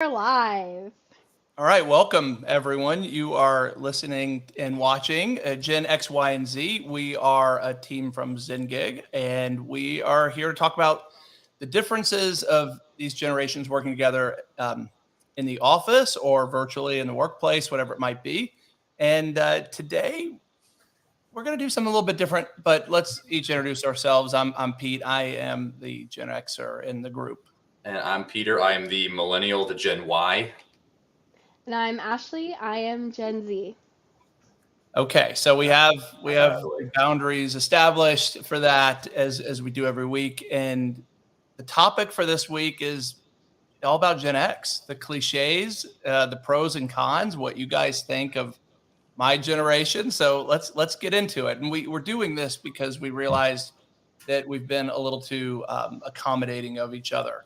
We're live. All right, welcome everyone. You are listening and watching Gen X, Y, and Z. We are a team from ZenGig, and we are here to talk about the differences of these generations working together in the office or virtually in the workplace, whatever it might be. And today we're going to do something a little bit different, but let's each introduce ourselves. I'm Pete. I am the Gen Xer in the group. And I'm Peter. I am the millennial, the Gen Y. And I'm Ashley. I am Gen Z. Okay, so we have boundaries established for that as we do every week, and the topic for this week is all about Gen X, the cliches, the pros and cons, what you guys think of my generation. So let's get into it, and we're doing this because we realized that we've been a little too accommodating of each other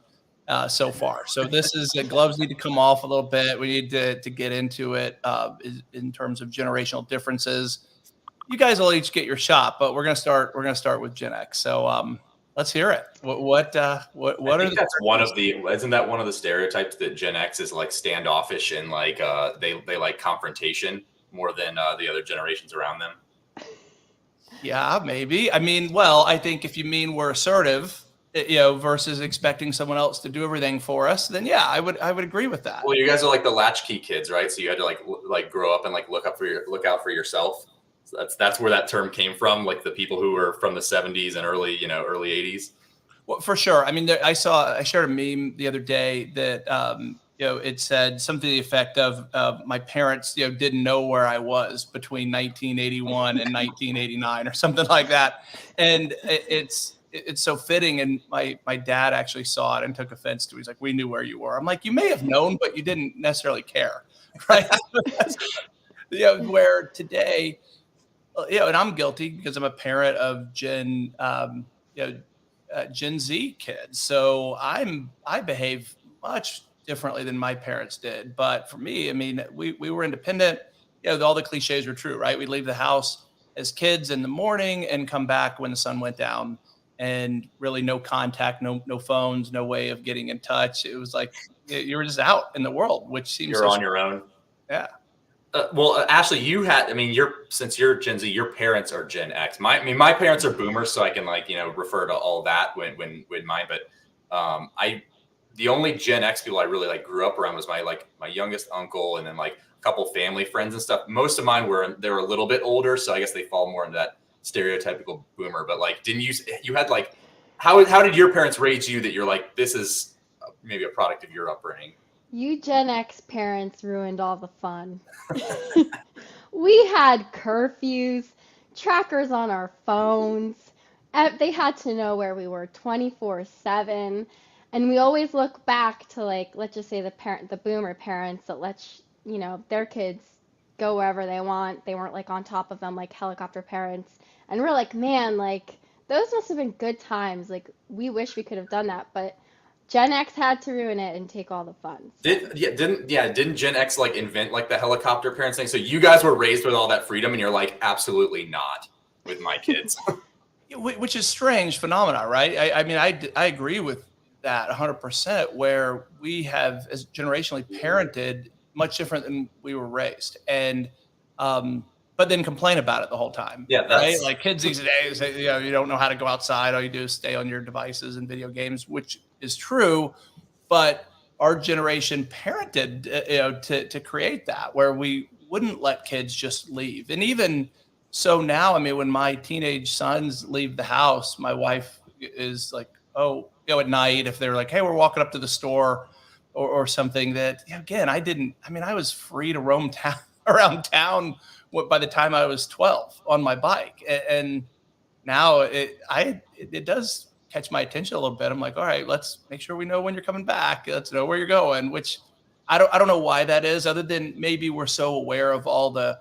so far. So this is gloves need to come off a little bit. We need to get into it in terms of generational differences. You guys will each get your shot, but we're gonna start with Gen X. So let's hear it. What I are think the that's isn't that one of the stereotypes that Gen X is like standoffish and like they like confrontation more than the other generations around them? Yeah, maybe. I mean, well, I think if you mean we're assertive, versus expecting someone else to do everything for us, then yeah, I would agree with that. Well, you guys are like the latchkey kids, right? So you had to like grow up and like look out for yourself. So that's where that term came from, like the people who were from the 70s and early 80s. Well, for sure. I mean, I shared a meme the other day that it said something to the effect of my parents didn't know where I was between 1981 and 1989 or something like that, and it's so fitting. And my dad actually saw it and took offense to it. He's like, "We knew where you were." I'm like, "You may have known, but you didn't necessarily care," right? Where today, and I'm guilty because I'm a parent of Gen Z kids. So I behave much differently than my parents did. But for me, I mean, we were independent. All the cliches were true, right? We'd leave the house as kids in the morning and come back when the sun went down, and really no contact, no phones, no way of getting in touch. It was like you were just out in the world, which seems you're on your own. Yeah. Well, Ashley, since you're Gen Z, your parents are Gen X. My parents are boomers, so I can refer to all that when mine. But the only Gen X people I really like grew up around was my youngest uncle, and then like a couple family friends and stuff. Most of mine they were a little bit older, so I guess they fall more into that stereotypical boomer. But like, didn't you had like how did your parents raise you that you're like, this is maybe a product of your upbringing? You Gen X parents ruined all the fun. We had curfews, trackers on our phones. They had to know where we were 24/7. And we always look back to, like, let's just say the boomer parents that their kids go wherever they want. They weren't like on top of them like helicopter parents. And we're like, man, like those must have been good times. Like we wish we could have done that, but Gen X had to ruin it and take all the fun. Didn't Gen X like invent like the helicopter parents thing? So you guys were raised with all that freedom, and you're like, absolutely not with my kids. Which is strange phenomena, right? I mean, I agree with that 100%. Where we have as generationally parented much different than we were raised, and but then complain about it the whole time. Yeah, right. Like kids these days, you don't know how to go outside. All you do is stay on your devices and video games, which is true. But our generation parented, to create that where we wouldn't let kids just leave. And even so now, I mean, when my teenage sons leave the house, my wife is like, oh, at night, if they're like, hey, we're walking up to the store or something that, again, I was free to roam around town by the time I was 12 on my bike. And now it does catch my attention a little bit. I'm like, all right, let's make sure we know when you're coming back. Let's know where you're going, which I don't know why that is, other than maybe we're so aware of all the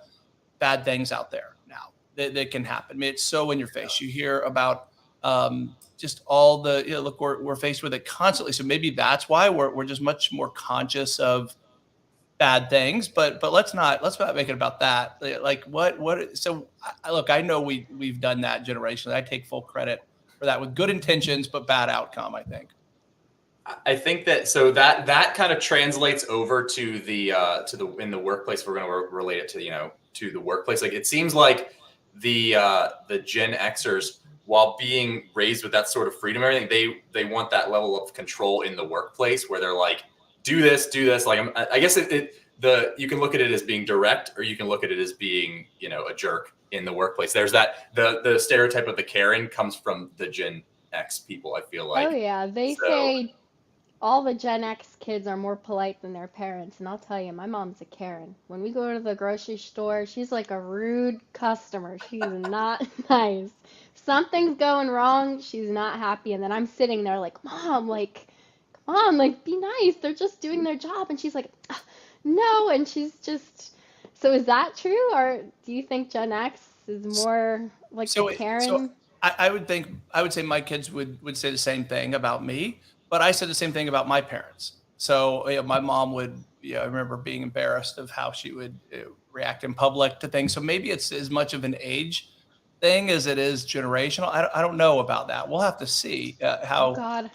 bad things out there now that can happen. I mean, it's so in your face. You hear about just all the, look, we're faced with it constantly. So maybe that's why we're just much more conscious of bad things, but let's not make it about that. Like what? So look, I know we've done that generationally. I take full credit for that with good intentions, but bad outcome, I think. I think that so that kind of translates over to the in the workplace. We're going to relate it to to the workplace. Like it seems like the Gen Xers, while being raised with that sort of freedom, and everything, they want that level of control in the workplace where they're like, do this. Like I guess you can look at it as being direct, or you can look at it as being a jerk in the workplace. There's that the stereotype of the Karen comes from the Gen X people. I feel Oh like yeah, they so. say all the Gen X kids are more polite than their parents, and I'll tell you, my mom's a Karen. When we go to the grocery store, she's like a rude customer. She's not nice. If something's going wrong, she's not happy, and then I'm sitting there like, Mom, like, come on, like, be nice. They're just doing their job, and she's like, "Ah, no, and she's just. So is that true, or do you think Gen X is more like the So Karen? I would say my kids would say the same thing about me, but I said the same thing about my parents. So my mom would, I remember being embarrassed of how she would react in public to things. So maybe it's as much of an age thing as it is generational. I don't know about that. We'll have to see Oh God,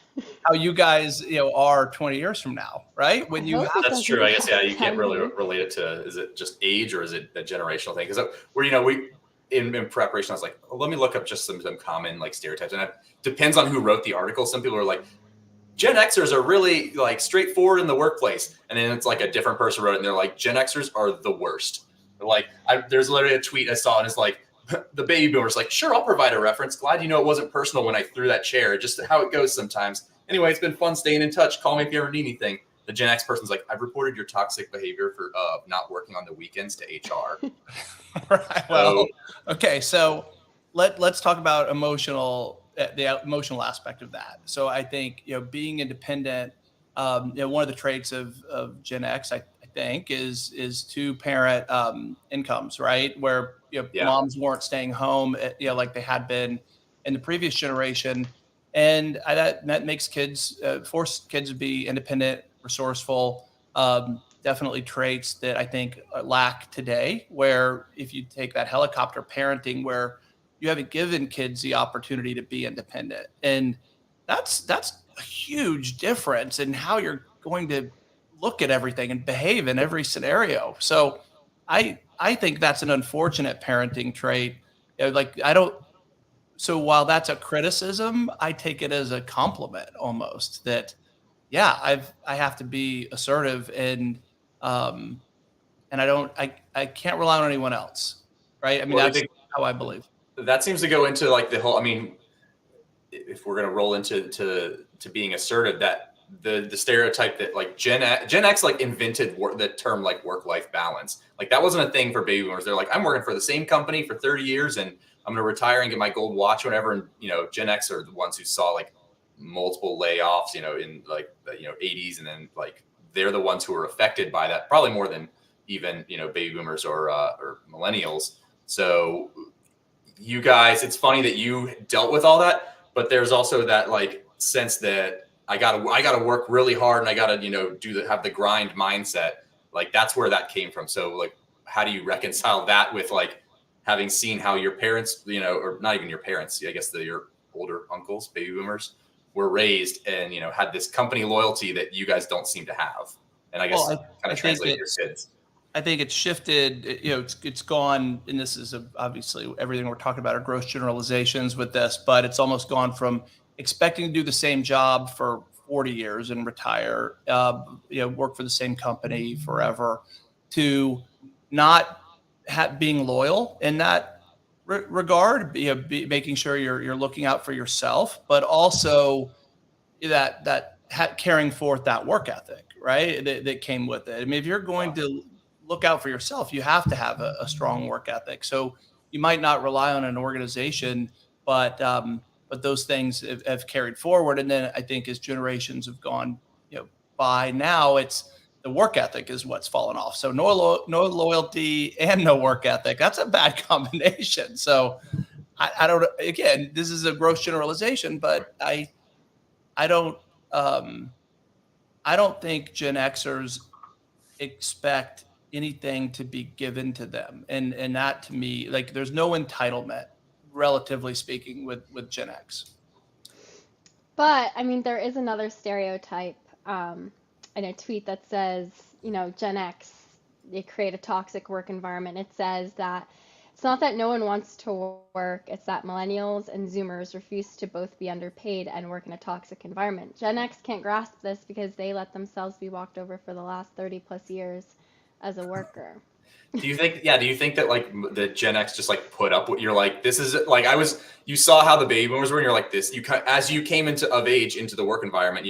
how you guys are 20 years from now, right? I When you hope it That's doesn't true. I guess, get yeah, you can't really ugly. relate it to, is it just age or is it a generational thing? Because we in preparation, I was like, oh, let me look up just some common like stereotypes, and it depends on who wrote the article. Some people are like, Gen Xers are really like straightforward in the workplace, and then it's like a different person wrote it, and they're like, Gen Xers are the worst. They're like, there's literally a tweet I saw, and it's like, the baby boomers like, sure, I'll provide a reference. Glad you know it wasn't personal when I threw that chair. Just how it goes sometimes. Anyway, it's been fun staying in touch. Call me if you ever need anything. The Gen X person's like, I've reported your toxic behavior for not working on the weekends to HR. right. So Well, okay. So let's talk about the emotional aspect of that. So I think, being independent, one of the traits of Gen X, I think is two parent incomes, right? Where, yeah, moms weren't staying home, like they had been in the previous generation. And that makes kids, force kids to be independent, resourceful, definitely traits that I think lack today. Where if you take that helicopter parenting, where you haven't given kids the opportunity to be independent, and that's a huge difference in how you're going to look at everything and behave in every scenario. So I think that's an unfortunate parenting trait. Like I don't. So while that's a criticism, I take it as a compliment almost. That yeah, I have to be assertive, um and I can't rely on anyone else, right? I mean, well, I that's think how I believe. that seems to go into like the whole. I mean, if we're going to roll into to being assertive, that the stereotype that like Gen X like invented the term like work-life balance. Like that wasn't a thing for baby boomers. They're like, I'm working for the same company for 30 years and I'm going to retire and get my gold watch whenever. And Gen X are the ones who saw like multiple layoffs, in like the 80s, and then like they're the ones who were affected by that probably more than even baby boomers or millennials. So you guys, it's funny that you dealt with all that, but there's also that like sense that I gotta work really hard and I gotta have the grind mindset. Like that's where that came from. So like, how do you reconcile that with like having seen how your parents, or not even your parents, I guess your older uncles, baby boomers, were raised and had this company loyalty that you guys don't seem to have, and I Well, guess kind I of think translate it your kids. I think it's shifted. It's gone, and this is obviously everything we're talking about are gross generalizations with this, but it's almost gone from expecting to do the same job for 40 years and retire, work for the same company forever, to not being loyal in that regard. Making sure you're looking out for yourself, but also carrying forth that work ethic, right? That came with it. I mean, if you're going to look out for yourself, you have to have a strong work ethic. So you might not rely on an organization, but those things have carried forward. And then I think as generations have gone, by now, it's the work ethic is what's fallen off. So no loyalty and no work ethic. That's a bad combination. So I don't. Again, this is a gross generalization, but I don't um, I don't think Gen Xers expect anything to be given to them, and that to me, like, there's no entitlement, relatively speaking, with Gen X. But I mean, there is another stereotype in a tweet that says, Gen X, they create a toxic work environment. It says that it's not that no one wants to work, it's that millennials and Zoomers refuse to both be underpaid and work in a toxic environment. Gen X can't grasp this because they let themselves be walked over for the last 30 plus years as a worker. Do you think that like the Gen X just like put up what you're like, this is like, you saw how the baby boomers were and you're like this, as you came of age into the work environment,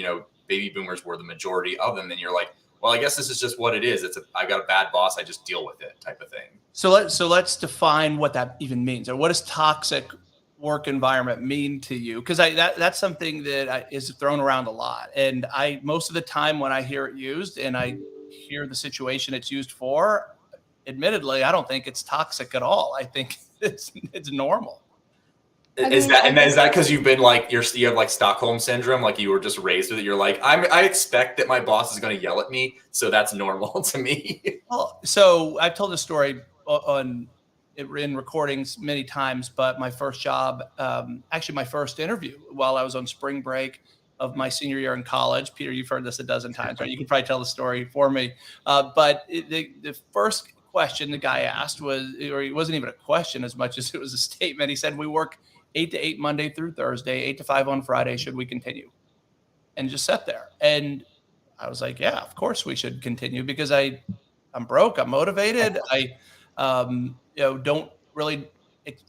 baby boomers were the majority of them. And you're like, well, I guess this is just what it is. I got a bad boss. I just deal with it type of thing. So let's define what that even means, or what does toxic work environment mean to you? Because that's something that is thrown around a lot. And most of the time when I hear it used and I hear the situation it's used for, admittedly, I don't think it's toxic at all. I think it's normal. Is that because you've been like you have like Stockholm syndrome, like you were just raised with it? You're like, I expect that my boss is going to yell at me, so that's normal to me. Well, so I've told this story in recordings many times, but my first job, actually my first interview while I was on spring break of my senior year in college. Peter, you've heard this a dozen times, right? You can probably tell the story for me. But the first question the guy asked was, or it wasn't even a question as much as it was a statement. He said, we work 8 to 8 Monday through Thursday, 8 to 5 on Friday. Should we continue? And just sat there. And I was like, yeah, of course we should continue, because I'm broke. I'm motivated. I don't really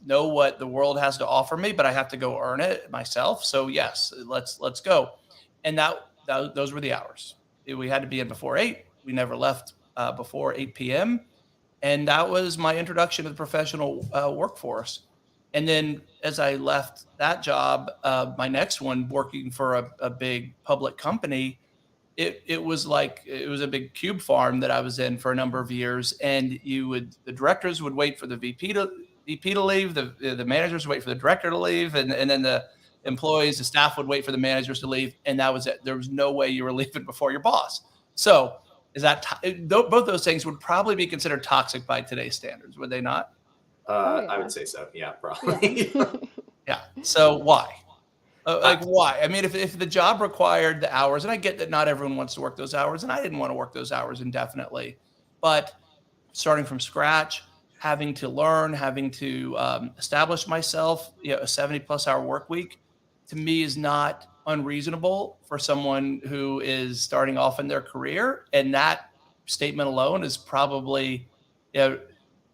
know what the world has to offer me, but I have to go earn it myself. So yes, let's go. And those were the hours. We had to be in before 8. We never left before 8 p.m. And that was my introduction to the professional workforce. And then as I left that job, my next one, working for a big public company, it was a big cube farm that I was in for a number of years. And the directors would wait for the VP to leave, the managers would wait for the director to leave, and then the employees, the staff would wait for the managers to leave, and that was it. There was no way you were leaving before your boss. So both those things would probably be considered toxic by today's standards, would they not? Yeah. I would say so. Yeah, probably. Yeah. Yeah. So why? Why? I mean, if the job required the hours, and I get that not everyone wants to work those hours, and I didn't want to work those hours indefinitely, but starting from scratch, having to learn, having to establish myself, a 70+ hour work week, to me is not unreasonable for someone who is starting off in their career. And that statement alone is probably,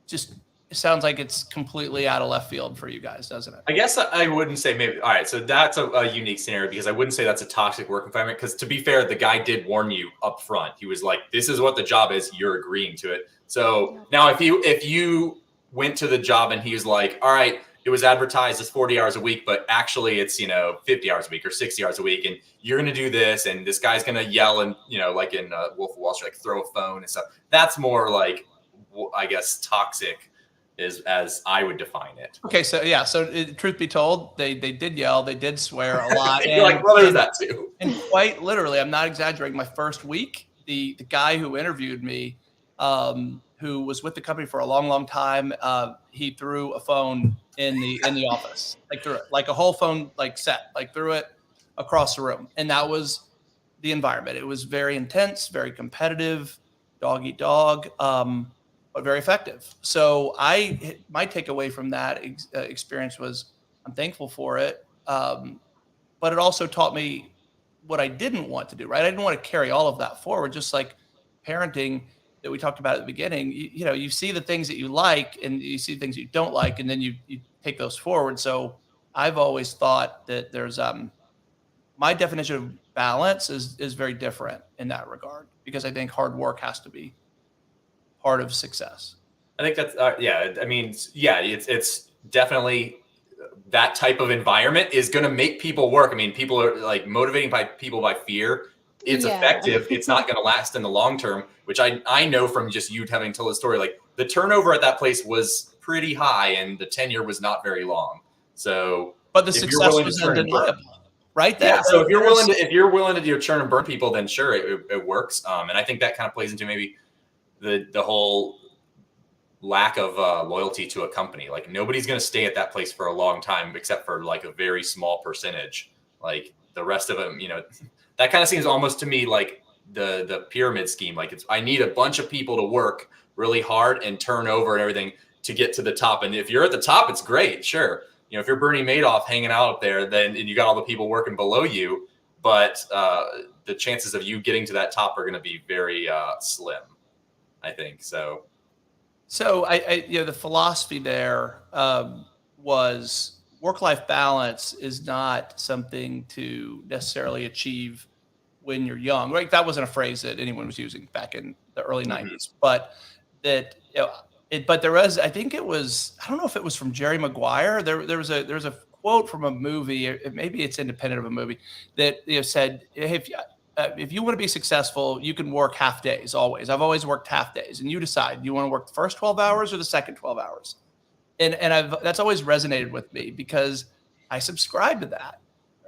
just it sounds like it's completely out of left field for you guys, doesn't it? I guess I wouldn't say maybe. All right, so that's a unique scenario, because I wouldn't say that's a toxic work environment. Because to be fair, the guy did warn you up front. He was like, "This is what the job is. You're agreeing to it." So now, if you went to the job and he was like, "All right, it was advertised as 40 hours a week, but actually it's 50 hours a week or 60 hours a week, and you're going to do this, and this guy's going to yell and like in Wolf of Wall Street, like throw a phone and stuff." That's more like, I guess, toxic. Is as I would define it. Okay, so yeah, truth be told, they did yell, they did swear a lot. You're like, well, there's that too. And quite literally, I'm not exaggerating. My first week, the guy who interviewed me, who was with the company for a long, long time, he threw a phone in the office, threw it, like a whole phone set, threw it across the room, and that was the environment. It was very intense, very competitive, dog eat dog. But very effective. So my takeaway from that experience was, I'm thankful for it, but it also taught me what I didn't want to do. Right, I didn't want to carry all of that forward. Just like parenting that we talked about at the beginning, you see the things that you like and you see things you don't like, and then you take those forward. So I've always thought that there's my definition of balance is very different in that regard, because I think hard work has to be part of success. I think that's I mean, it's definitely that type of environment is going to make people work. I mean, people are like motivating people by fear. It's effective. It's not going to last in the long term, which I know from just you having told the story. Like, the turnover at that place was pretty high and the tenure was not very long. So, but the success was undeniable, right? So if you're willing to do churn and burn people, then sure, it works. And I think that kind of plays into maybe the whole lack of loyalty to a company. Like, nobody's going to stay at that place for a long time, except for like a very small percentage. Like, the rest of them, that kind of seems almost to me like the pyramid scheme. Like I need a bunch of people to work really hard and turn over and everything to get to the top. And if you're at the top, it's great. Sure. If you're Bernie Madoff hanging out up there, then and you got all the people working below you, but the chances of you getting to that top are going to be very slim, I think. So I the philosophy there was work-life balance is not something to necessarily achieve when you're young. Right? That wasn't a phrase that anyone was using back in the early '90s, but that but there was, I think it was, I don't know if it was from Jerry Maguire. There was a quote from a movie, maybe it's independent of a movie, that said, hey, if you want to be successful, you can work half days always. I've always worked half days, and you decide, do you want to work the first 12 hours or the second 12 hours? And that's always resonated with me because I subscribe to that,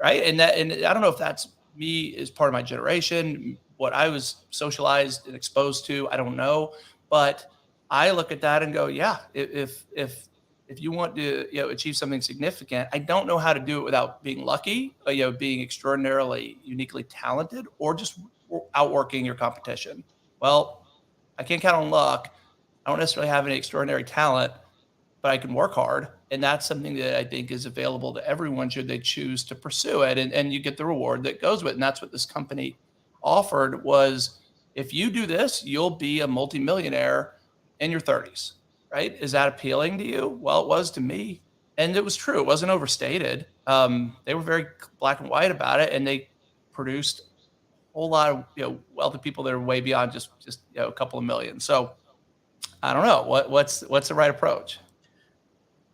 right? And I don't know if that's me as part of my generation, what I was socialized and exposed to, I don't know, but I look at that and go, yeah, if you want to achieve something significant, I don't know how to do it without being lucky, being extraordinarily uniquely talented, or just outworking your competition. Well, I can't count on luck. I don't necessarily have any extraordinary talent, but I can work hard. And that's something that I think is available to everyone should they choose to pursue it. And you get the reward that goes with it. And that's what this company offered was, if you do this, you'll be a multimillionaire in your 30s, right? Is that appealing to you? Well, it was to me. And it was true. It wasn't overstated. They were very black and white about it. And they produced a whole lot of, wealthy people that are way beyond just a couple of million. So I don't know what's the right approach.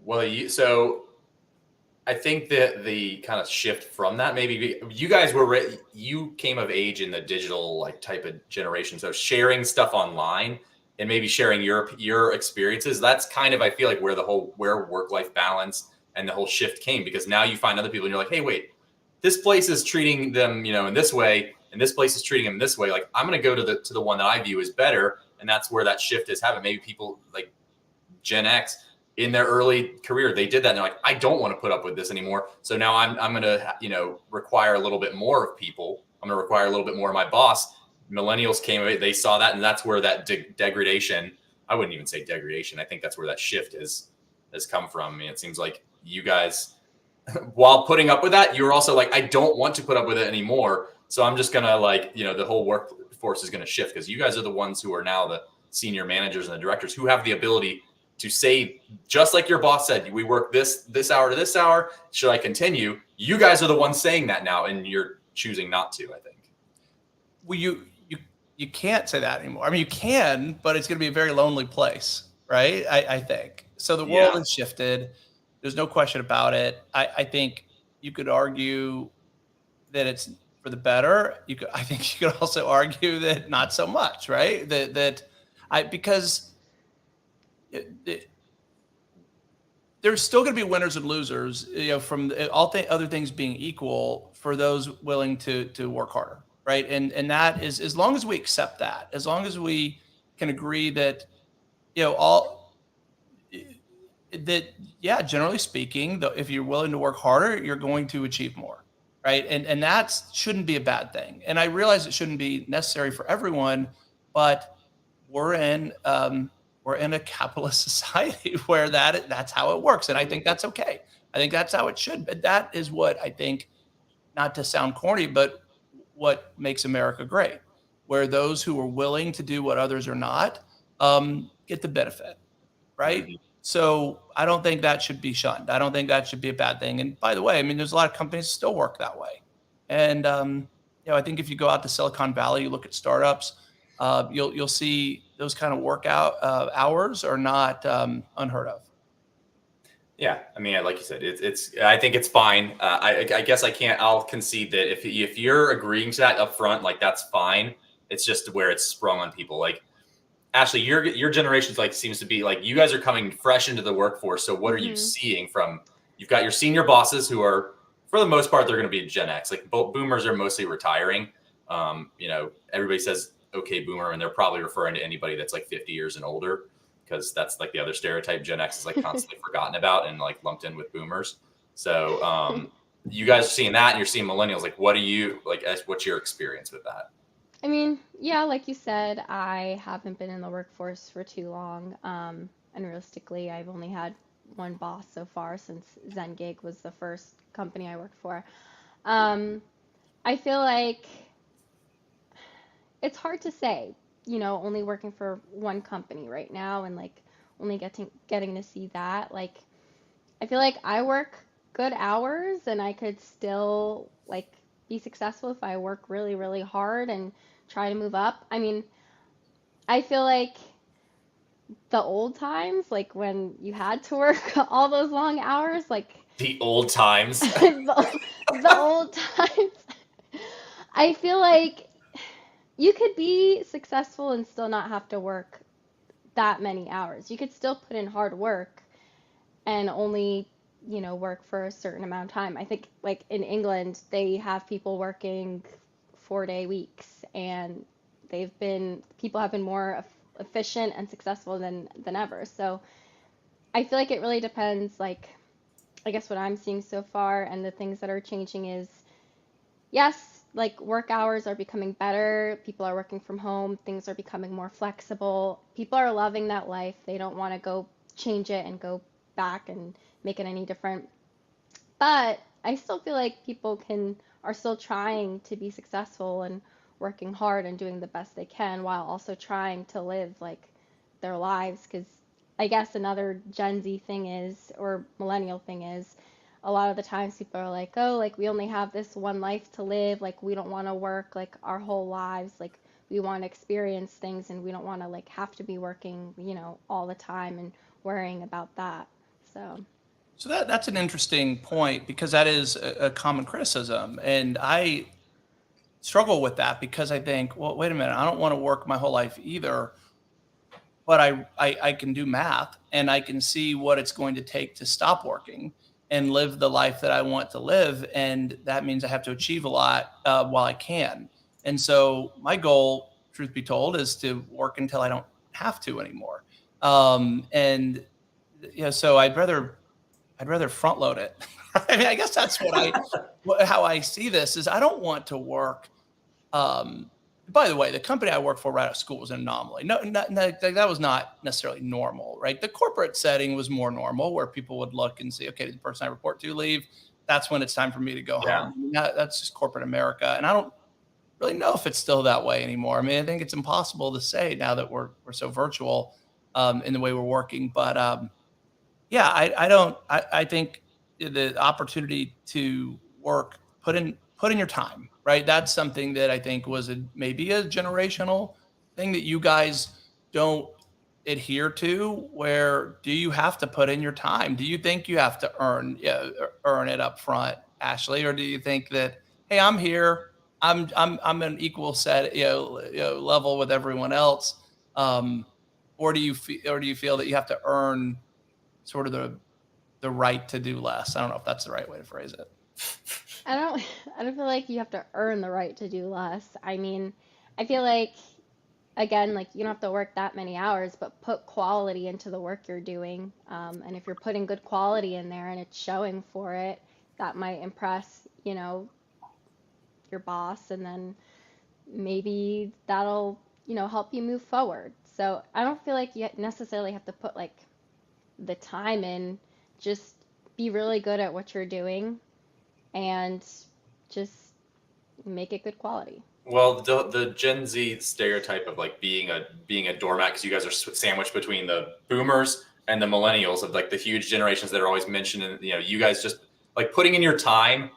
Well, so I think that the kind of shift from that, maybe you guys you came of age in the digital type of generation. So sharing stuff online and maybe sharing your experiences, that's kind of, I feel like where work-life balance and the whole shift came, because now you find other people and you're like, hey, wait, this place is treating them, in this way, and this place is treating them this way. Like, I'm going to go to the one that I view as better. And that's where that shift is happening. Maybe people like Gen X in their early career, they did that. And they're like, I don't want to put up with this anymore. So now I'm going to, require a little bit more of people. I'm going to require a little bit more of my boss. Millennials came, they saw that. And that's where that degradation, I wouldn't even say degradation. I think that's where that shift has come from. I mean, it seems like you guys, while putting up with that, you're also like, I don't want to put up with it anymore. So I'm just going to the whole workforce is going to shift, because you guys are the ones who are now the senior managers and the directors who have the ability to say, just like your boss said, we work this hour to this hour. Should I continue? You guys are the ones saying that now, and you're choosing not to, I think. Well, you can't say that anymore. I mean, you can, but it's going to be a very lonely place, right? I think. So the world has shifted. There's no question about it. I think you could argue that it's for the better. I think you could also argue that not so much, right? Because there's still going to be winners and losers, from all other things being equal, for those willing to work harder, right? And that is, as long as we accept that, as long as we can agree that, generally speaking, if you're willing to work harder, you're going to achieve more, right? And that shouldn't be a bad thing. And I realize it shouldn't be necessary for everyone, but we're in a capitalist society where that's how it works. And I think that's okay. I think that's how it should. But that is what I think, not to sound corny, but what makes America great, where those who are willing to do what others are not get the benefit, right? Mm-hmm. So I don't think that should be shunned. I don't think that should be a bad thing. And by the way, I mean, there's a lot of companies that still work that way. And, I think if you go out to Silicon Valley, you look at startups, you'll see those kind of workout hours are not unheard of. Yeah, I mean, like you said, I think it's fine. I guess I'll concede that if you're agreeing to that up front, that's fine. It's just where it's sprung on people. Like, Ashley, your generation's seems to be you guys are coming fresh into the workforce. So what are you seeing you've got your senior bosses who are, for the most part, they're going to be Gen X. Boomers are mostly retiring. Everybody says, okay, boomer, and they're probably referring to anybody that's 50 years and older, because that's the other stereotype. Gen X is constantly forgotten about and lumped in with boomers. So you guys are seeing that and you're seeing millennials. Like, what do you like? What's your experience with that? I mean, yeah, like you said, I haven't been in the workforce for too long. And realistically, I've only had one boss so far since ZenGig was the first company I worked for. Um, I feel like it's hard to say, only working for one company right now and like only getting to see that. Like, I feel like I work good hours and I could still like be successful if I work really, really hard and try to move up. I mean, I feel like the old times, like when you had to work all those long hours, like The old times. the old times, I feel like you could be successful and still not have to work that many hours. You could still put in hard work and only, work for a certain amount of time. I think like in England, they have people working 4-day weeks and people have been more efficient and successful than ever. So I feel like it really depends, like I guess what I'm seeing so far and the things that are changing is yes, like work hours are becoming better, people are working from home, things are becoming more flexible. People are loving that life. They don't want to go change it and go back and make it any different. But I still feel like people can are still trying to be successful and working hard and doing the best they can while also trying to live like their lives. Because I guess another Gen Z thing is, or millennial thing is, a lot of the times people are like, oh, like we only have this one life to live. Like we don't want to work like our whole lives. Like we want to experience things and we don't want to like have to be working, all the time and worrying about that. So. So that's an interesting point because that is a common criticism, and I struggle with that because I think, well, wait a minute, I don't want to work my whole life either, but I can do math and I can see what it's going to take to stop working and live the life that I want to live, and that means I have to achieve a lot while I can. And so my goal, truth be told, is to work until I don't have to anymore. And so I'd rather front load it. I mean, I guess that's how I see this is I don't want to work. By the way, the company I worked for right out of school was an anomaly. No, that was not necessarily normal, right? The corporate setting was more normal where people would look and see, okay, did the person I report to leave? That's when it's time for me to go home. That's just corporate America. And I don't really know if it's still that way anymore. I mean, I think it's impossible to say now that we're so virtual in the way we're working. But yeah, I think the opportunity to work, put in your time, right? That's something that I think was maybe a generational thing that you guys don't adhere to. Where do you have to put in your time? Do you think you have to earn it up front, Ashley, or do you think that, hey, I'm here, I'm an equal set, level with everyone else, or do you feel that you have to earn sort of the right to do less? I don't know if that's the right way to phrase it. I don't I don't feel like you have to earn the right to do less. I mean, I feel like again, like you don't have to work that many hours, but put quality into the work you're doing. And if you're putting good quality in there and it's showing for it, that might impress, your boss, and then maybe that'll, help you move forward. So I don't feel like you necessarily have to put like the time in, just be really good at what you're doing and just make it good quality. Well, the Gen Z stereotype of like being a doormat, because you guys are sandwiched between the boomers and the millennials, of like the huge generations that are always mentioned, and you guys just like putting in your time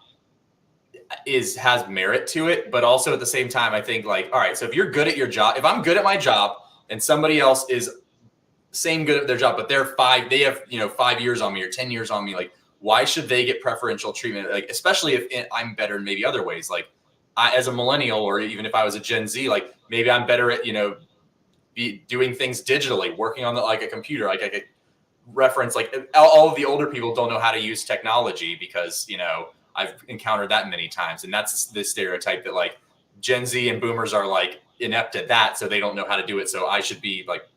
has merit to it, but also at the same time, I think like, all right, so if you're good at your job, if I'm good at my job and somebody else is same good at their job, but they have 5 years on me or 10 years on me, like why should they get preferential treatment? Like, especially if I'm better in maybe other ways, like as a millennial, or even if I was a Gen Z, like maybe I'm better at doing things digitally, working on like a computer. Like I could reference, like all of the older people don't know how to use technology because I've encountered that many times, and that's the stereotype that like Gen Z and boomers are like inept at that, so they don't know how to do it, so I should be like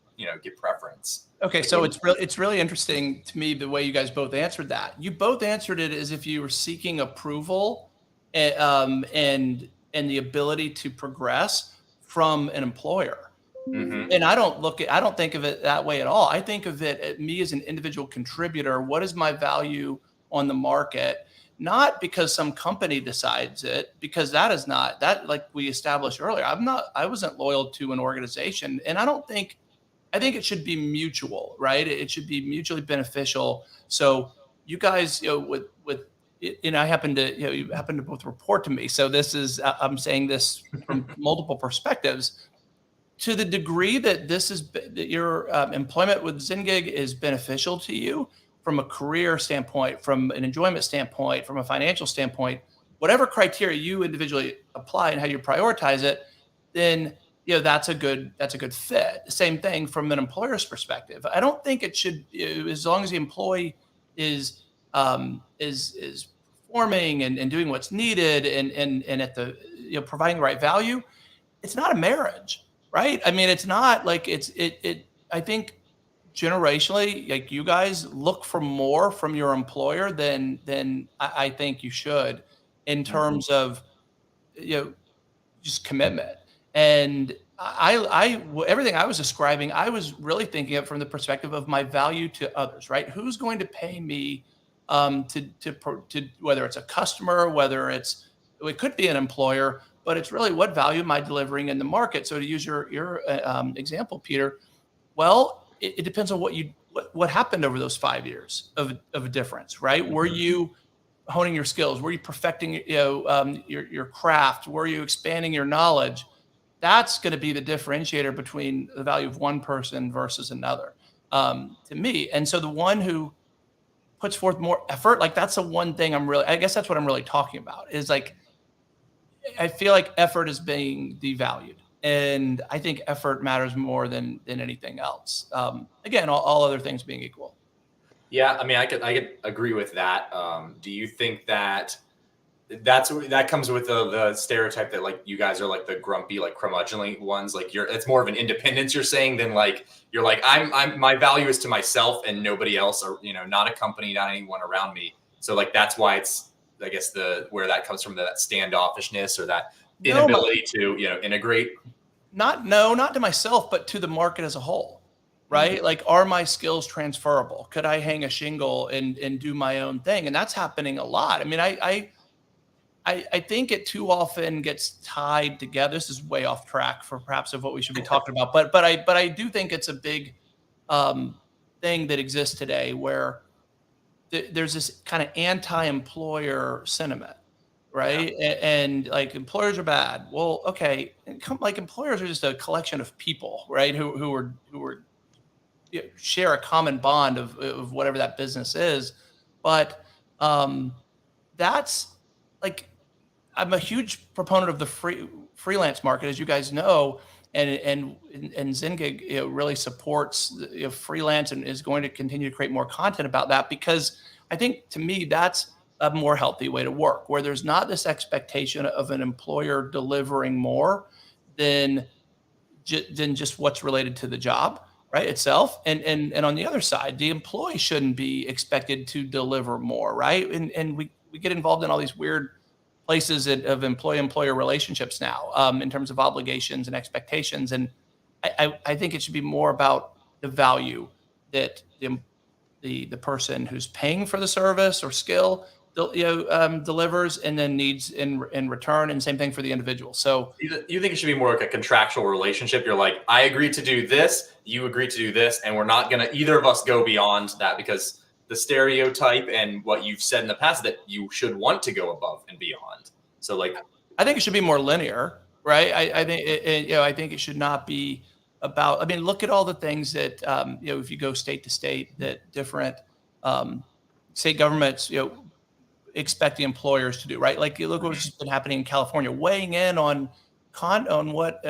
get preference. Okay, so it's really interesting to me the way you guys both answered that. You both answered it as if you were seeking approval and the ability to progress from an employer. Mm-hmm. And I don't think of it that way at all. I think of it at me as an individual contributor. What is my value on the market? Not because some company decides it, because that is not that, like we established earlier. I wasn't loyal to an organization, and I think it should be mutual, right? It should be mutually beneficial. So you guys, I happen to, you happen to both report to me. So this is, I'm saying this from multiple perspectives. To the degree that that your employment with ZenGig is beneficial to you from a career standpoint, from an enjoyment standpoint, from a financial standpoint, whatever criteria you individually apply and how you prioritize it, then that's a good fit. Same thing from an employer's perspective. I don't think it should, as long as the employee is performing and doing what's needed and at the providing the right value, it's not a marriage. Right. I mean, it's not like I think generationally, like you guys look for more from your employer than I think you should in terms of, just commitment. And everything I was describing, I was really thinking of from the perspective of my value to others, right? Who's going to pay me to whether it's a customer, whether it could be an employer, but it's really what value am I delivering in the market? So to use your example, Peter, well, it depends on what happened over those 5 years of a difference, right? Mm-hmm. Were you honing your skills? Were you perfecting your craft? Were you expanding your knowledge? That's going to be the differentiator between the value of one person versus another, to me. And so the one who puts forth more effort, like that's the one thing I guess that's what I'm really talking about is like, I feel like effort is being devalued, and I think effort matters more than anything else. Again, all other things being equal. Yeah, I mean, I could agree with that. Do you think that comes with the stereotype that like you guys are like the grumpy, like curmudgeonly ones? Like it's more of an independence you're saying than like you're like I'm my value is to myself and nobody else, or not a company, not anyone around me. So like that's why it's, I guess where that comes from, that standoffishness or that inability to integrate. Not to myself, but to the market as a whole, right? Mm-hmm. Like, are my skills transferable? Could I hang a shingle and do my own thing? And that's happening a lot. I mean, I think it too often gets tied together. This is way off track for perhaps of what we should be talking about, but I do think it's a big thing that exists today where there's this kind of anti-employer sentiment, right? Yeah. And like employers are bad. Well, okay, like employers are just a collection of people, right? Who are share a common bond of whatever that business is, but that's like I'm a huge proponent of the freelance market, as you guys know. And ZenGig really supports freelance and is going to continue to create more content about that, because I think to me that's a more healthy way to work, where there's not this expectation of an employer delivering more than just what's related to the job, right, itself. And on the other side, the employee shouldn't be expected to deliver more, right? And we get involved in all these weird places of employee-employer relationships now, in terms of obligations and expectations. And I think it should be more about the value that the person who's paying for the service or skill delivers and then needs in return, and same thing for the individual. So you think it should be more like a contractual relationship? You're like, I agree to do this, you agree to do this, and we're not going to either of us go beyond that, because the stereotype and what you've said in the past that you should want to go above and beyond. So like, I think it should be more linear, right? I think I think it should not be about. I mean, look at all the things that if you go state to state, that different state governments expect the employers to do, right? Like, look what's been happening in California, weighing in on what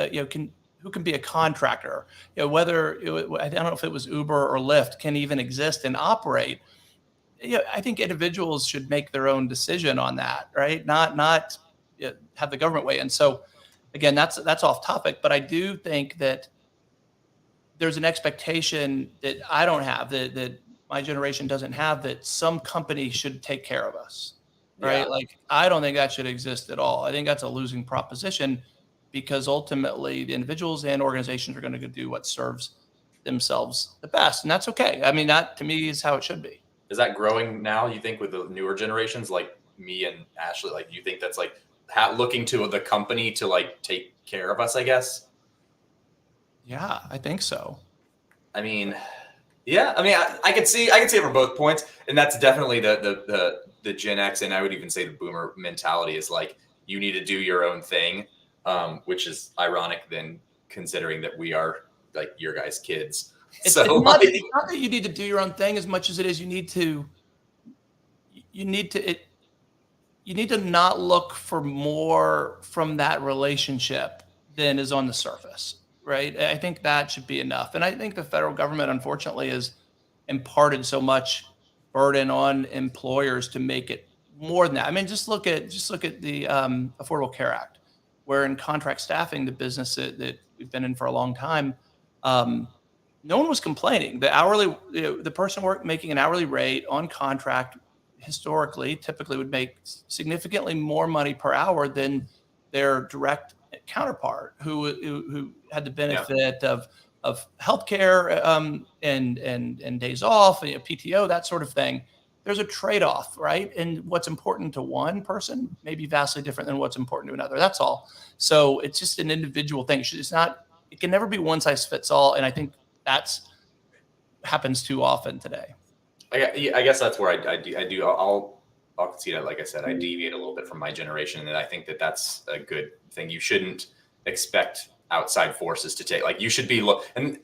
who can be a contractor, whether I don't know if it was Uber or Lyft can even exist and operate. I think individuals should make their own decision on that, right? Not have the government weigh in. So again, that's off topic, but I do think that there's an expectation that I don't have, that my generation doesn't have, that some company should take care of us, right? Yeah. Like, I don't think that should exist at all. I think that's a losing proposition, because ultimately the individuals and organizations are going to do what serves themselves the best. And that's okay. I mean, that to me is how it should be. Is that growing now, you think, with the newer generations like me and Ashley? Like, you think that's like looking to the company to like take care of us, I guess? Yeah, I think so. I mean, yeah, I mean, I could see it from both points, and that's definitely the Gen X, and I would even say the Boomer mentality is like, you need to do your own thing, which is ironic then considering that we are like your guys' kids. It's So not that you need to do your own thing as much as it is you need to not look for more from that relationship than is on the surface, right? I think that should be enough. And I think the federal government, unfortunately, has imparted so much burden on employers to make it more than that. I mean, just look at the Affordable Care Act, where in contract staffing, the business that we've been in for a long time, no one was complaining. The person making an hourly rate on contract historically typically would make significantly more money per hour than their direct counterpart who had the benefit of healthcare and days off, PTO, that sort of thing. There's a trade-off, right? And what's important to one person may be vastly different than what's important to another. That's all. So it's just an individual thing. It can never be one size fits all. And I think that's happens too often today. I guess that's where I'll concede that. Like I said, I deviate a little bit from my generation, and I think that that's a good thing. You shouldn't expect outside forces to take, like, you should be and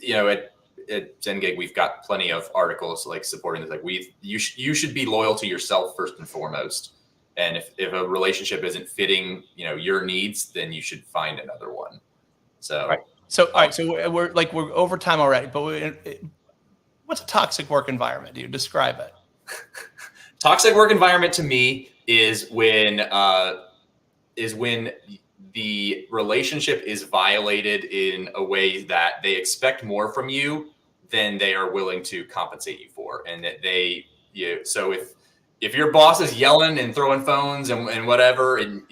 at Gen Gig, we've got plenty of articles like supporting this. Like, you should be loyal to yourself first and foremost. And if a relationship isn't fitting, your needs, then you should find another one. So, right. So, all right. So we're over time already, but what's a toxic work environment? Do you describe it? Toxic work environment to me is when the relationship is violated in a way that they expect more from you than they are willing to compensate you for, and that so if your boss is yelling and throwing phones and whatever, and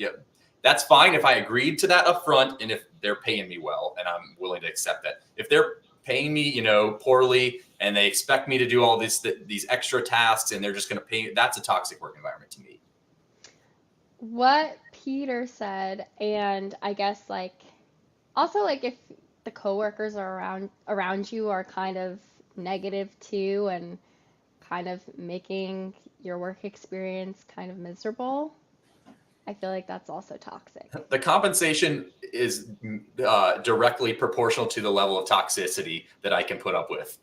that's fine if I agreed to that up front, and if they're paying me well and I'm willing to accept that. If they're paying me, poorly, and they expect me to do all these extra tasks, and they're just going to pay me, that's a toxic work environment to me. What Peter said, and I guess also if the coworkers are around you are kind of negative too, and kind of making your work experience kind of miserable, I feel like that's also toxic. The compensation is directly proportional to the level of toxicity that I can put up with.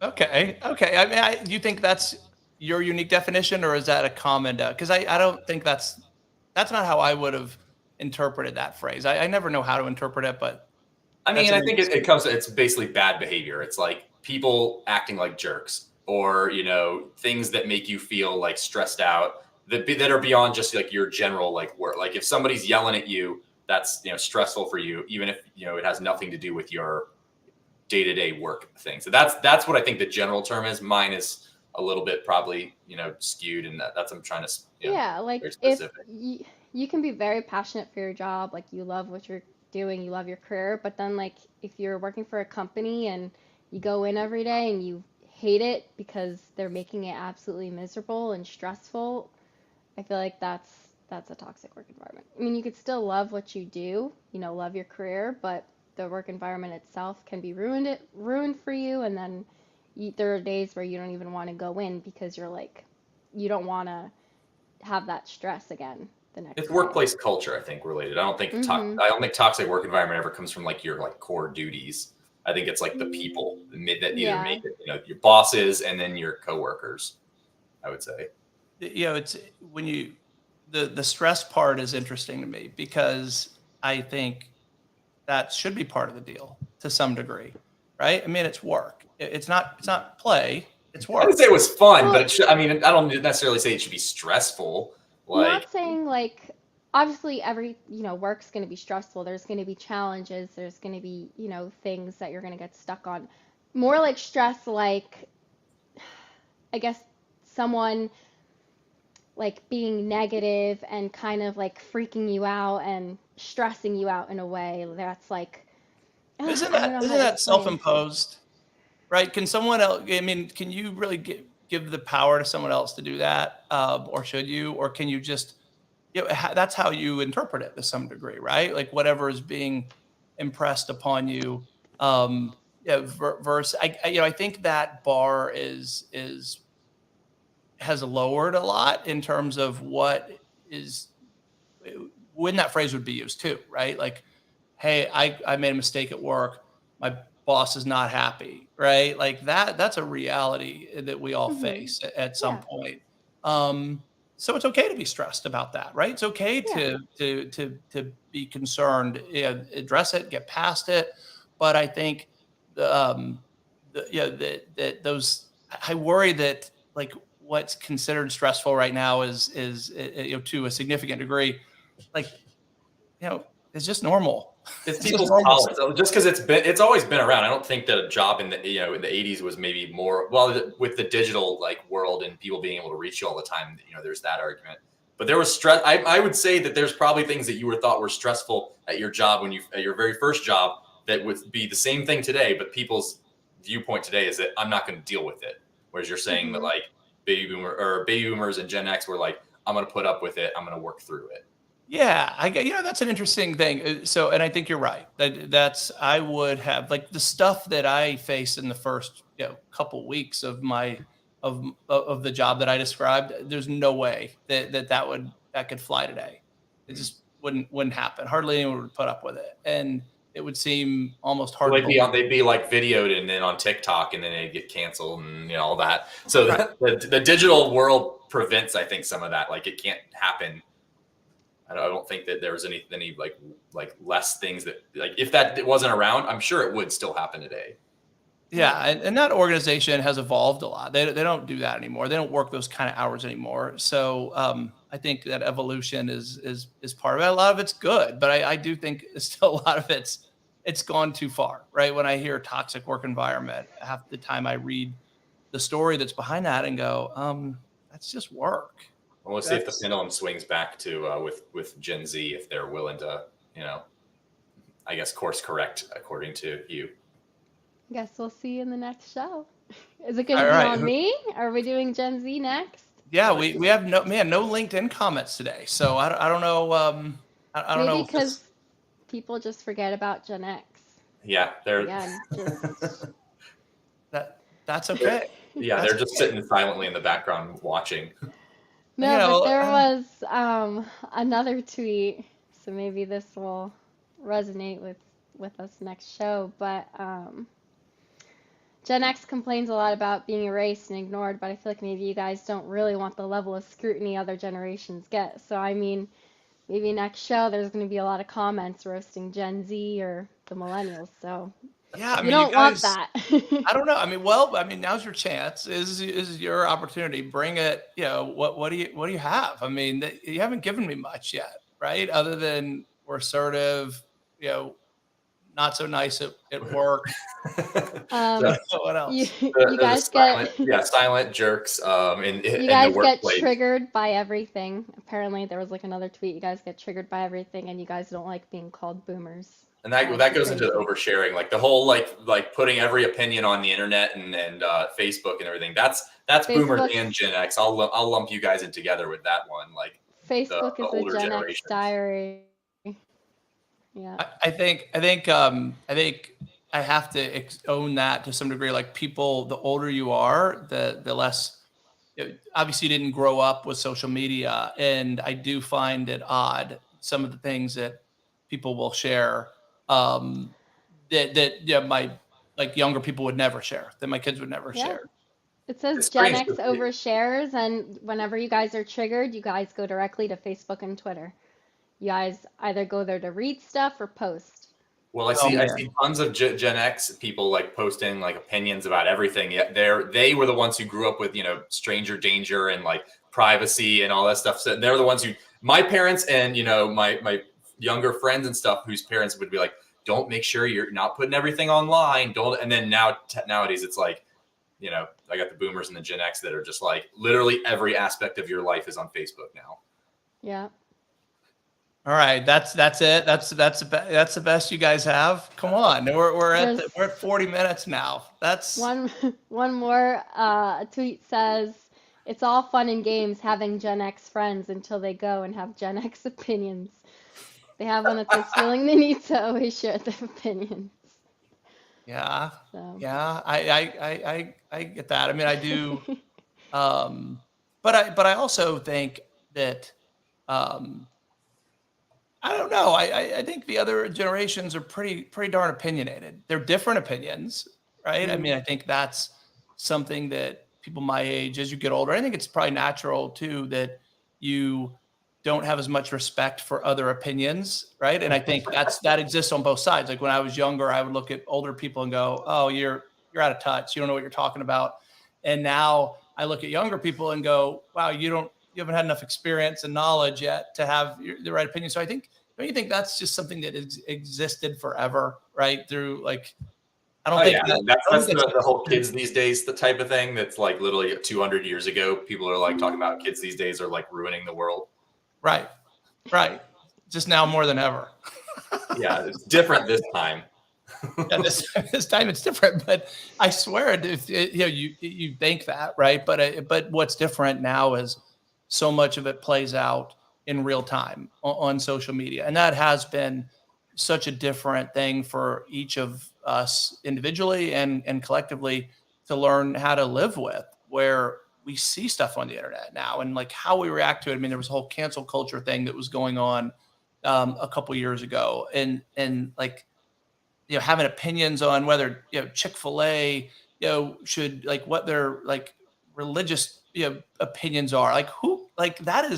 Okay. I mean, do you think that's your unique definition, or is that a common? Because I don't think that's not how I would have interpreted that phrase. I never know how to interpret it, but I mean, I think it's basically bad behavior. It's like people acting like jerks, or things that make you feel like stressed out, that are beyond just like your general like work. Like if somebody's yelling at you, that's stressful for you, even if it has nothing to do with your day-to-day work thing. So that's what I think the general term is. Mine is a little bit probably skewed, and that's I'm trying to like if you can be very passionate for your job, like you love what you're doing, you love your career, but then like if you're working for a company and you go in every day and you hate it because they're making it absolutely miserable and stressful, I feel like that's a toxic work environment. I mean, you could still love what you do, love your career, but the work environment itself can be ruined for you, and then there are days where you don't even want to go in because you're like, you don't want to have that stress again the next It's day. workplace culture, I think, related. I don't think I don't think toxic work environment ever comes from like your like core duties. I think it's like the people that either make it, your bosses and then your coworkers, I would say. It's when the stress part is interesting to me, because I think that should be part of the deal to some degree, right? I mean, it's work. It's not play. It's work. I didn't say it was fun, but I don't necessarily say it should be stressful. Not saying like obviously every, work's going to be stressful. There's going to be challenges. There's going to be, things that you're going to get stuck on. More like stress, like, I guess someone like being negative and kind of like freaking you out and stressing you out in a way that's like, Isn't I don't know that how isn't to that explain. self-imposed? Right? Can someone else, I mean, can you really give the power to someone else to do that? Or should you? Or can you just, that's how you interpret it to some degree, right? Like whatever is being impressed upon you. Yeah, versus, I think that bar has lowered a lot in terms of what is, when that phrase would be used too, right? Like, hey, I made a mistake at work. My boss is not happy, right? Like that's a reality that we all Hmm. face at some Yeah, point. So it's okay to be stressed about that, right? It's okay yeah, to be concerned, address it, get past it. But I think that those, I worry that like what's considered stressful right now is to a significant degree, like, it's just normal. It's It's just people's normal. tolerance. Just because it's always been around. I don't think that a job in the in the 80s was maybe more with the digital like world and people being able to reach you all the time. There's that argument. But there was stress. I would say that there's probably things that you were thought were stressful at your job when you at your very first job that would be the same thing today. But people's viewpoint today is that I'm not going to deal with it. Whereas you're saying that hmm like baby boomers and Gen X were like, I'm going to put up with it. I'm going to work through it. Yeah, I get, that's an interesting thing. So, and I think you're right. I would have like the stuff that I faced in the first, couple weeks of of the job that I described. There's no way that could fly today. It just wouldn't happen. Hardly anyone would put up with it, and it would seem almost hard to believe. They'd be like videoed and then on TikTok and then they'd get canceled and all that. So Right. the digital world prevents, I think, some of that. Like it can't happen. I don't think that there was any like less things that like if that wasn't around, I'm sure it would still happen today. Yeah, and that organization has evolved a lot. They don't do that anymore. They don't work those kind of hours anymore. So I think that evolution is part of it. A lot of it's good, but I do think still a lot of it's gone too far. Right? When I hear toxic work environment, half the time I read the story that's behind that and go, that's just work. Well, we'll see if the pendulum swings back to with Gen Z if they're willing to, I guess course correct according to you. Guess we'll see in the next show. Is it going All to be right. on me? Are we doing Gen Z next? Yeah, we have no LinkedIn comments today, so I don't know. I don't Maybe know if because people just forget about Gen X. Yeah, they're Again, just that's okay. Yeah, they're just sitting silently in the background watching. no, but there was another tweet, so maybe this will resonate with us next show. But Gen X complains a lot about being erased and ignored, but I feel like maybe you guys don't really want the level of scrutiny other generations get. So I mean, maybe next show there's going to be a lot of comments roasting Gen Z or the millennials. So Yeah, I you mean, don't you want guys. that. I don't know. I mean, now's your chance. Is your opportunity. Bring it. What do you have? I mean, you haven't given me much yet, right? Other than we're assertive, not so nice at work. um, What else? you guys get silent jerks in you the guys get workplace. triggered by everything. Apparently, there was like another tweet. You guys get triggered by everything, and you guys don't like being called boomers. And that goes into the oversharing, like the whole like putting every opinion on the internet and Facebook and everything. That's boomers and Gen X. I'll lump you guys in together with that one. Like Facebook the is a older Gen X generations. diary. Yeah. I think I have to own that to some degree. Like people, the older you are, the less. Obviously, you didn't grow up with social media, and I do find it odd some of the things that people will share that my like younger people would never share, that my kids would never Yeah. share. It says It's Gen strange X to see. overshares, and whenever you guys are triggered, you guys go directly to Facebook and Twitter. You guys either go there to read stuff or post. Well, I see tons of Gen X people like posting like opinions about everything. Yet they were the ones who grew up with stranger danger and like privacy and all that stuff. So they're the ones who my parents and my younger friends and stuff whose parents would be like, don't, make sure you're not putting everything online. Don't. And then nowadays it's like, I got the boomers and the Gen X that are just like literally every aspect of your life is on Facebook now. Yeah. All right, that's it. That's the best you guys have. Come on, we're at 40 minutes now. That's one more tweet says, it's all fun and games having Gen X friends until they go and have Gen X opinions. They have one that says, feeling the need to always share their opinions. Yeah. So. Yeah, I get that. I mean, I do. But I also think that I don't know. I think the other generations are pretty darn opinionated. They're different opinions, right? I mean, I think that's something that people my age, as you get older, I think it's probably natural too that you don't have as much respect for other opinions, right? And I think that exists on both sides. Like when I was younger, I would look at older people and go, "Oh, you're out of touch. You don't know what you're talking about." And now I look at younger people and go, "Wow, you haven't had enough experience and knowledge yet to have the right opinion." So I think, don't you think that's just something that existed forever, right? Through like, I don't think that's the whole kids these days, the type of thing that's like literally 200 years ago. People are like talking about kids these days are like ruining the world. Right. Just now more than ever. Yeah, it's different this time. Yeah, this time it's different, but I swear, you think that, right? But what's different now is so much of it plays out in real time on social media, and that has been such a different thing for each of us individually and collectively to learn how to live with, where we see stuff on the internet now and like how we react to it. I mean, there was a whole cancel culture thing that was going on a couple years ago, and like, having opinions on whether, Chick-fil-A, should, like, what their like religious, opinions are, like who, like that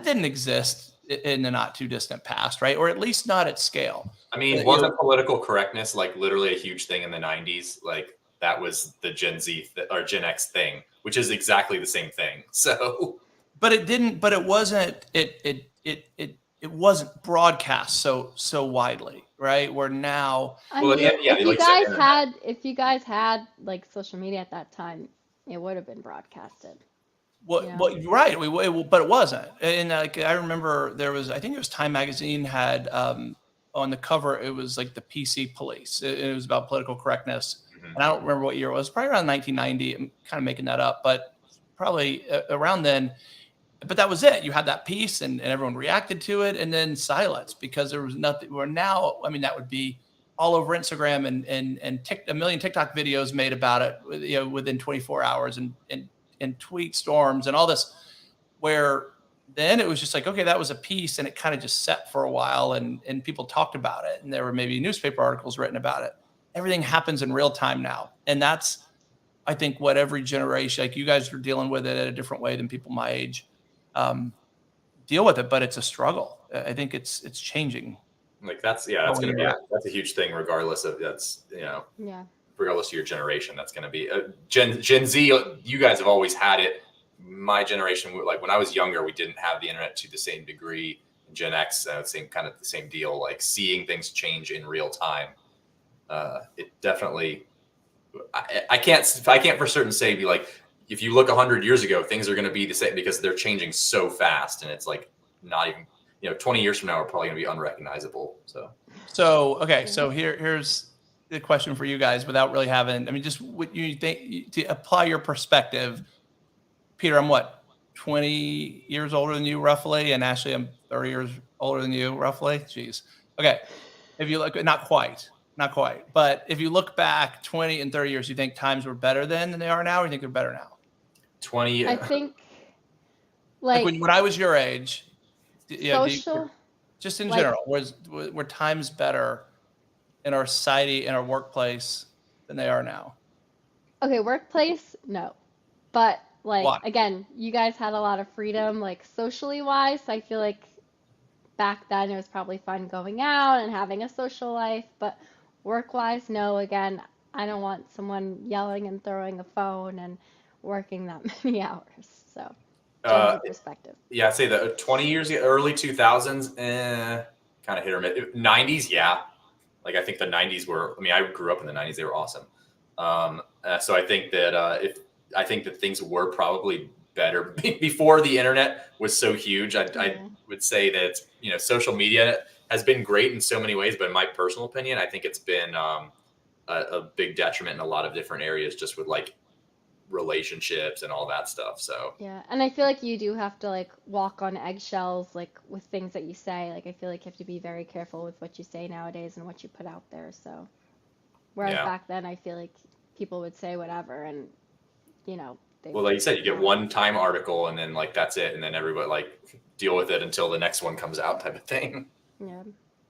didn't exist in the not too distant past, right? Or at least not at scale. I mean, wasn't political correctness like literally a huge thing in the 90s? Like that was the Gen Z or Gen X thing, which is exactly the same thing. So, but it wasn't broadcast so widely, right? Where now, if you guys had like social media at that time, it would have been broadcasted. Right. But it wasn't. And like, I remember I think it was Time Magazine had, on the cover, it was like the PC police. It was about political correctness. Mm-hmm. And I don't remember what year it was, probably around 1990. I'm kind of making that up, but probably around then. But that was it. You had that piece and everyone reacted to it, and then silence because there was nothing. Where now, I mean, that would be all over Instagram and a million TikTok videos made about it, within 24 hours and tweet storms and all this, where then it was just like, okay, that was a piece and it kind of just set for a while and people talked about it and there were maybe newspaper articles written about it. Everything happens in real time now. And that's, I think, what every generation, like you guys are dealing with it in a different way than people my age deal with it, but it's a struggle. I think it's changing. Like that's going to be that's a huge thing regardless of regardless of your generation. That's going to be Gen Z. You guys have always had it. My generation, like when I was younger, we didn't have the internet to the same degree. Gen X, the same deal, like seeing things change in real time. It definitely, I can't for certain say, be like, if you look 100 years ago, things are going to be the same because they're changing so fast. And it's like, not even, 20 years from now, we're probably going to be unrecognizable. Okay. So here's the question for you guys without really having, I mean, just what you think to apply your perspective. Peter, I'm 20 years older than you roughly. And Ashley, I'm 30 years older than you roughly. Jeez. Okay. If you look, not quite, but if you look back 20 and 30 years, you think times were better then than they are now, or you think they're better now? 20 years. I think like when I was your age, social, just in general, were times better in our society, in our workplace than they are now? Okay, workplace, no. But Why? again, you guys had a lot of freedom, like socially wise. So I feel like back then it was probably fun going out and having a social life, but work wise, no. Again, I don't want someone yelling and throwing a phone and working that many hours. So Gen Z perspective? Yeah, I'd say the 20 years ago, early 2000s, kind of hit or miss. 90s, yeah. Like I think the 90s were. I mean, I grew up in the 90s; they were awesome. So I think that I think that things were probably better before the internet was so huge. I would say that social media has been great in so many ways, but in my personal opinion, I think it's been a big detriment in a lot of different areas, just with like relationships and all that stuff. So Yeah, and I feel like you do have to like walk on eggshells like with things that you say. Like I feel like you have to be very careful with what you say nowadays and what you put out there. So whereas back then I feel like people would say whatever and they well, like you said, you get one time article and then like that's it, and then everybody like deal with it until the next one comes out type of thing. Yeah.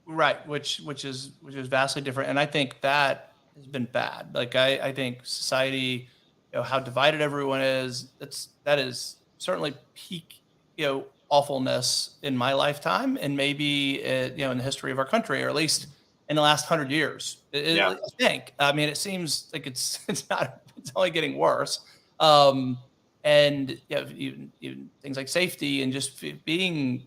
Right, which is vastly different, and I think that has been bad. Like I think society, how divided everyone is. That is certainly peak, awfulness in my lifetime, and maybe in the history of our country, or at least in the last 100 years. I think. I mean, it seems like it's not. It's only getting worse. And even things like safety and just being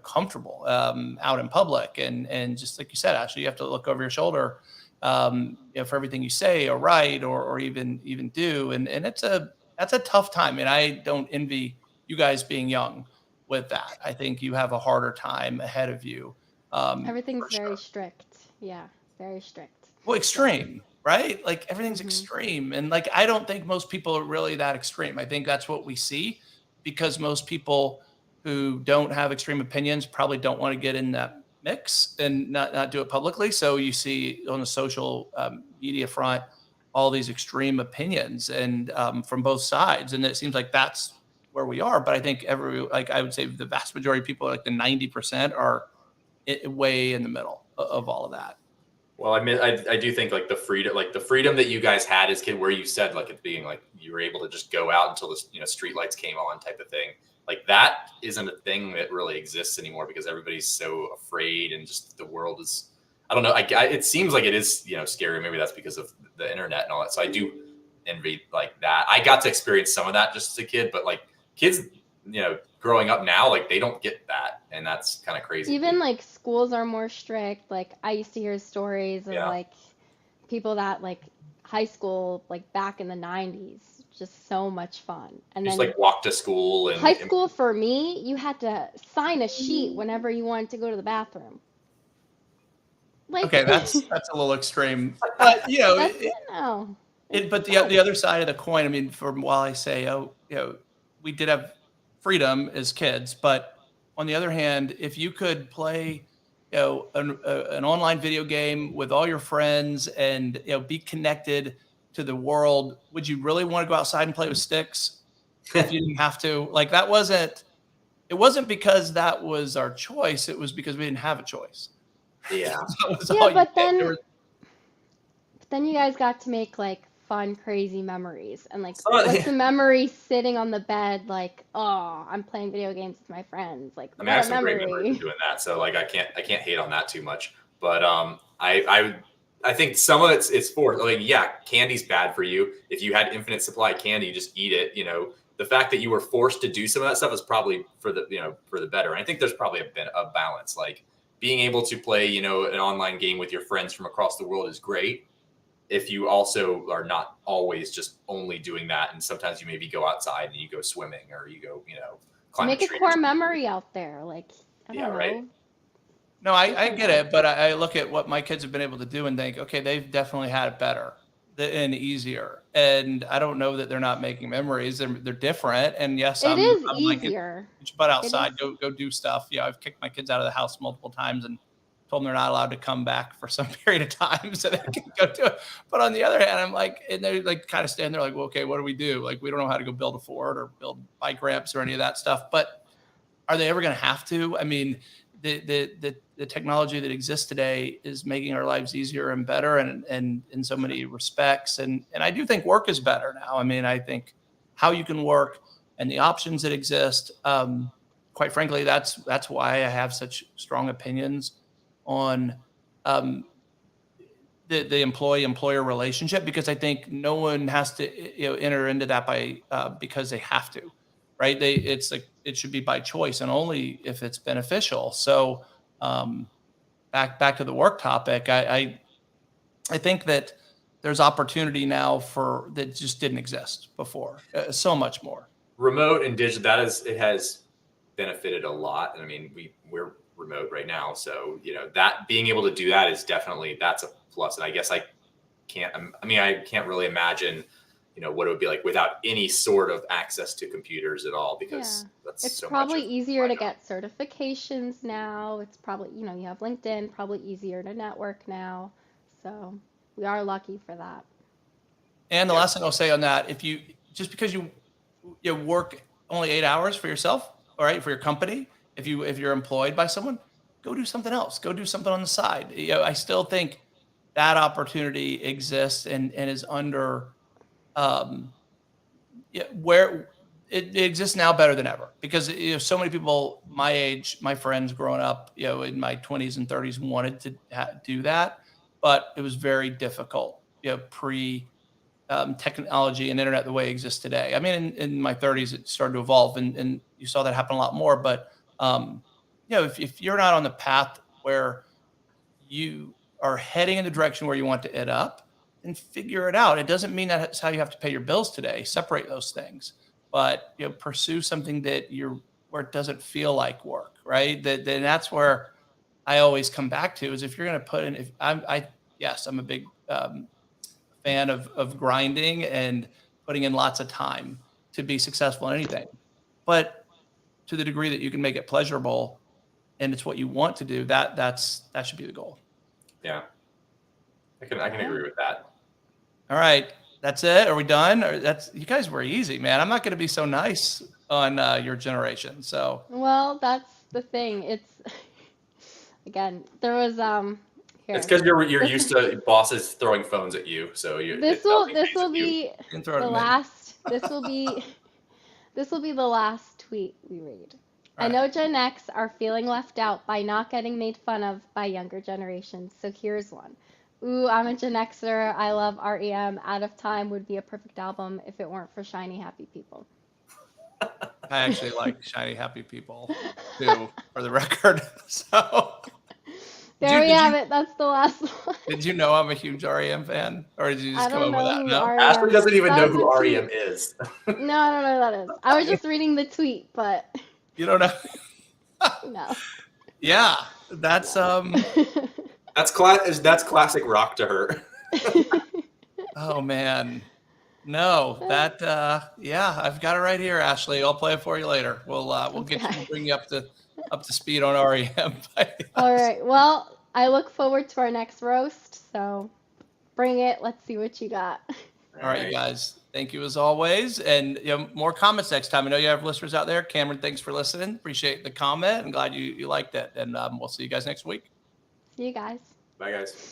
comfortable out in public, and just like you said, actually, you have to look over your shoulder for everything you say or write or even do, and that's a tough time. And I don't envy you guys being young with that. I think you have a harder time ahead of you. Everything's very strict. Yeah, very strict. Well, extreme, right? Like everything's extreme, and like I don't think most people are really that extreme. I think that's what we see, because most people who don't have extreme opinions probably don't want to get in that mix and not do it publicly. So you see on the social media front all these extreme opinions and from both sides, and it seems like that's where we are. But I think I would say the vast majority of people, like the 90%, are way in the middle of all of that. Well, I mean, I do think like the freedom that you guys had as kid, where you said like it being like you were able to just go out until the street lights came on type of thing. Like that isn't a thing that really exists anymore because everybody's so afraid, and just the world is, I don't know. It seems like it is, scary. Maybe that's because of the internet and all that. So I do envy like that. I got to experience some of that just as a kid, but like kids, growing up now, like they don't get that. And that's kind of crazy. Even like schools are more strict. Like I used to hear stories of like people that like high school, like back in the 90s, just so much fun. And just then like walk to school. And high school for me, you had to sign a sheet whenever you wanted to go to the bathroom. Like, okay, that's a little extreme, but but the other side of the coin. I mean, while I say, we did have freedom as kids, but on the other hand, if you could play, an online video game with all your friends and be connected to the world, would you really want to go outside and play with sticks if you didn't have to? Like it wasn't because that was our choice. It was because we didn't have a choice. Yeah. But then you guys got to make like fun, crazy memories. And like, what's the memory sitting on the bed? Like, oh, I'm playing video games with my friends. Like, I mean, I have some great memories of doing that. So like, I can't hate on that too much. But I think some of it's for like, candy's bad for you. If you had infinite supply of candy, you just eat it. The fact that you were forced to do some of that stuff is probably for the better. And I think there's probably a balance. Like being able to play, an online game with your friends from across the world is great. If you also are not always just only doing that, and sometimes you maybe go outside and you go swimming or you go, climb make a core memory out there. Like, I don't know. Right. No, I get it, but I look at what my kids have been able to do and think, okay, they've definitely had it better and easier. And I don't know that they're not making memories. They're different. And yes, it is easier. Get your butt outside, go do stuff. I've kicked my kids out of the house multiple times and told them they're not allowed to come back for some period of time so they can go do it. But on the other hand, I'm like, and they're like kind of standing there like, well, okay, what do we do? Like, we don't know how to go build a fort or build bike ramps or any of that stuff. But are they ever going to have to? I mean, the technology that exists today is making our lives easier and better and in so many respects. And I do think work is better now. I mean, I think how you can work and the options that exist, quite frankly, that's why I have such strong opinions on the employee-employer relationship, because I think no one has to enter into that by because they have to, right? It's like it should be by choice and only if it's beneficial. So back to the work topic, I think that there's opportunity now for that just didn't exist before. So much more. Remote and digital, it has benefited a lot. I mean, we're remote right now, so that being able to do that is definitely, that's a plus. And I guess I can't really imagine what it would be like without any sort of access to computers at all, because that's It's so probably much easier to get certifications now. It's probably, you have LinkedIn, probably easier to network now. So we are lucky for that. And the last thing I'll say on that, just because you work only 8 hours for yourself, all right, for your company, if you're employed by someone, go do something else. Go do something on the side. I still think that opportunity exists and is under where it exists now better than ever, because so many people my age, my friends growing up, in my 20s and 30s wanted to do that, but it was very difficult, pre technology and internet the way it exists today. I mean, in my 30s, it started to evolve, and you saw that happen a lot more. But if you're not on the path where you are heading in the direction where you want to end up, and figure it out. It doesn't mean that's how you have to pay your bills today. Separate those things, but pursue something where it doesn't feel like work, right? Then that's where I always come back to is if you're going to put in. I'm a big fan of grinding and putting in lots of time to be successful in anything, but to the degree that you can make it pleasurable and it's what you want to do, that should be the goal. Yeah, I can agree with that. All right, that's it. Are we done? You guys were easy, man. I'm not going to be so nice on your generation. So well, that's the thing. It's again, there was here. It's because you're used to bosses throwing phones at you, so this will be the last. This will be the last tweet we read. I know Gen X are feeling left out by not getting made fun of by younger generations. So here's one. Ooh, I'm a Gen Xer. I love REM. Out of Time would be a perfect album if it weren't for Shiny Happy People. I actually like Shiny Happy People too, for the record. So there we have it. That's the last one. Did you know I'm a huge REM fan, or did you just come up with that? No, Ashley doesn't even know who REM is. No, I don't know who that is. I was just reading the tweet, but you don't know. No. Yeah, that's That's classic rock to her. Oh man. No, I've got it right here, Ashley. I'll play it for you later. We'll bring you up to speed on REM. All right. Well, I look forward to our next roast. So bring it. Let's see what you got. All right, you guys. Thank you as always. And more comments next time. I know you have listeners out there. Cameron, thanks for listening. Appreciate the comment. I'm glad you liked it. And we'll see you guys next week. See you guys. Bye, guys.